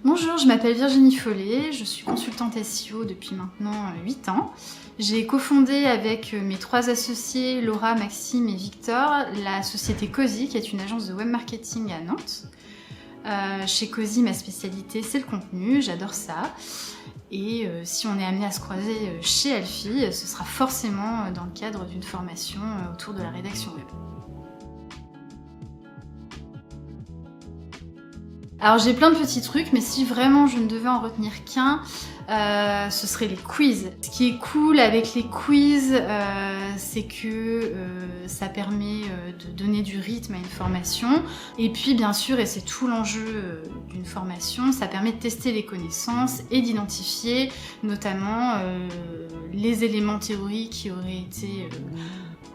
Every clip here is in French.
Bonjour, je m'appelle Virginie Follet, je suis consultante SEO depuis maintenant 8 ans. J'ai cofondé avec mes 3 associés, Laura, Maxime et Victor, la société Cozy, qui est une agence de web marketing à Nantes. Chez Cozy, ma spécialité, c'est le contenu, j'adore ça. Et si on est amené à se croiser chez Alfie, ce sera forcément dans le cadre d'une formation autour de la rédaction web. Alors j'ai plein de petits trucs, mais si vraiment je ne devais en retenir qu'un, ce serait les quiz. Ce qui est cool avec les quiz, c'est que ça permet de donner du rythme à une formation. Et puis bien sûr, et c'est tout l'enjeu d'une formation, ça permet de tester les connaissances et d'identifier notamment les éléments théoriques qui auraient été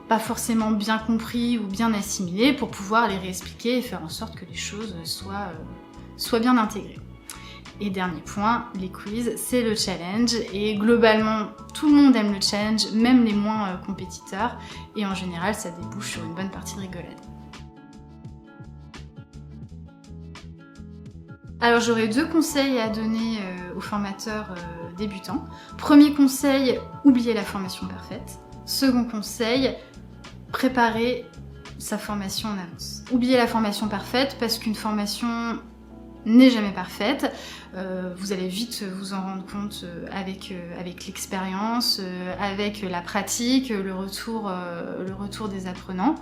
pas forcément bien compris ou bien assimilés pour pouvoir les réexpliquer et faire en sorte que les choses soient bien intégrées. Et dernier point, les quiz, c'est le challenge. Et globalement, tout le monde aime le challenge, même les moins compétiteurs. Et en général, ça débouche sur une bonne partie de rigolade. Alors j'aurais 2 conseils à donner aux formateurs débutants. Premier conseil, oubliez la formation parfaite. Second conseil, préparer sa formation en avance. Oubliez la formation parfaite parce qu'une formation n'est jamais parfaite. Vous allez vite vous en rendre compte avec l'expérience, avec la pratique, le retour des apprenants.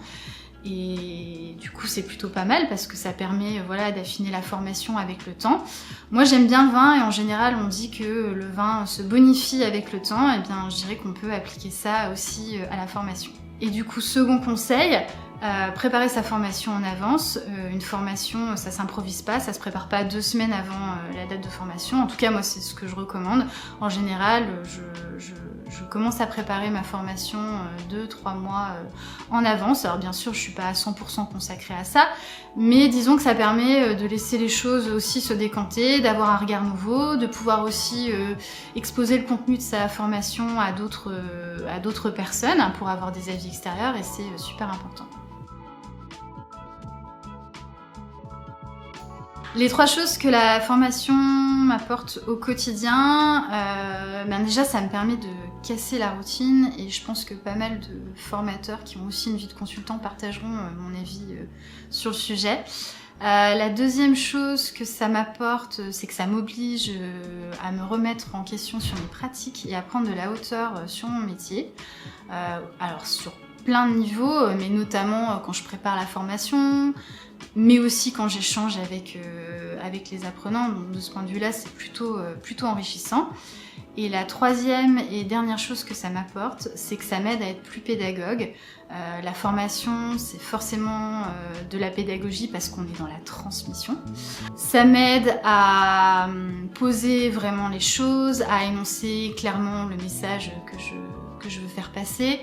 Et du coup, c'est plutôt pas mal parce que ça permet d'affiner la formation avec le temps. Moi, j'aime bien le vin et en général, on dit que le vin se bonifie avec le temps. Et bien, je dirais qu'on peut appliquer ça aussi à la formation. Et du coup, second conseil, préparer sa formation en avance. Une formation, ça s'improvise pas, ça se prépare pas 2 semaines avant la date de formation. En tout cas, moi, c'est ce que je recommande. En général, je commence à préparer ma formation 2-3 mois en avance. Alors bien sûr, je suis pas à 100% consacrée à ça, mais disons que ça permet de laisser les choses aussi se décanter, d'avoir un regard nouveau, de pouvoir aussi exposer le contenu de sa formation à d'autres personnes pour avoir des avis extérieurs et c'est super important. Les 3 choses que la formation m'apporte au quotidien, déjà ça me permet de casser la routine et je pense que pas mal de formateurs qui ont aussi une vie de consultant partageront mon avis sur le sujet. La deuxième chose que ça m'apporte, c'est que ça m'oblige à me remettre en question sur mes pratiques et à prendre de la hauteur sur mon métier. Alors sur plein de niveaux, mais notamment quand je prépare la formation, mais aussi quand j'échange avec les apprenants. Donc de ce point de vue-là, c'est plutôt enrichissant. Et la troisième et dernière chose que ça m'apporte, c'est que ça m'aide à être plus pédagogue. La formation, c'est forcément de la pédagogie parce qu'on est dans la transmission. Ça m'aide à poser vraiment les choses, à énoncer clairement le message que je veux faire passer.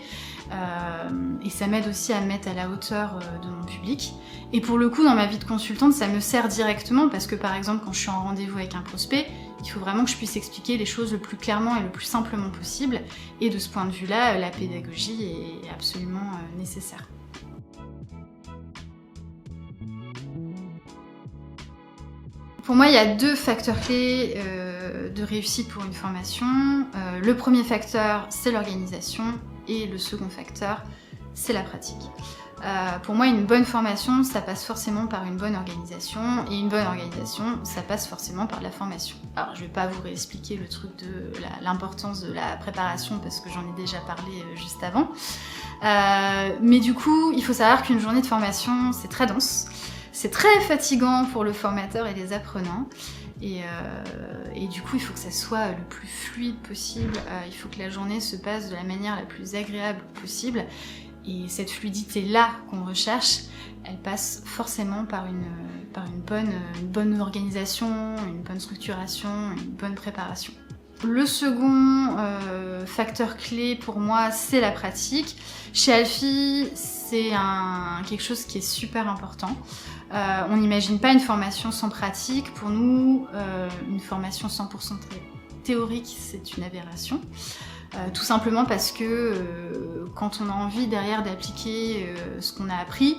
Et ça m'aide aussi à me mettre à la hauteur de mon public. Et pour le coup, dans ma vie de consultante, ça me sert directement parce que par exemple, quand je suis en rendez-vous avec un prospect, il faut vraiment que je puisse expliquer les choses le plus clairement et le plus simplement possible. Et de ce point de vue-là, la pédagogie est absolument nécessaire. Pour moi, il y a 2 facteurs clés de réussite pour une formation. Le premier facteur, c'est l'organisation et le second facteur, c'est la pratique. Pour moi, une bonne formation, ça passe forcément par une bonne organisation et une bonne organisation, ça passe forcément par de la formation. Alors, je vais pas vous réexpliquer le truc de l'importance de la préparation parce que j'en ai déjà parlé juste avant. Mais du coup, il faut savoir qu'une journée de formation, c'est très dense. C'est très fatigant pour le formateur et les apprenants. Et du coup, il faut que ça soit le plus fluide possible. Il faut que la journée se passe de la manière la plus agréable possible. Et cette fluidité-là qu'on recherche, elle passe forcément par une bonne organisation, une bonne structuration, une bonne préparation. Le second facteur clé pour moi, c'est la pratique. Chez Alfie, c'est quelque chose qui est super important. On n'imagine pas une formation sans pratique. Pour nous, une formation 100% théorique, c'est une aberration. Tout simplement parce que quand on a envie derrière d'appliquer ce qu'on a appris,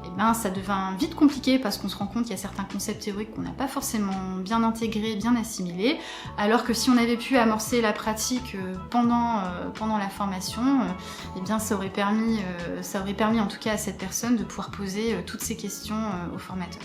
eh ben, ça devient vite compliqué parce qu'on se rend compte qu'il y a certains concepts théoriques qu'on n'a pas forcément bien intégrés, bien assimilés, alors que si on avait pu amorcer la pratique pendant la formation, eh bien, ça aurait permis en tout cas à cette personne de pouvoir poser toutes ces questions au formateur.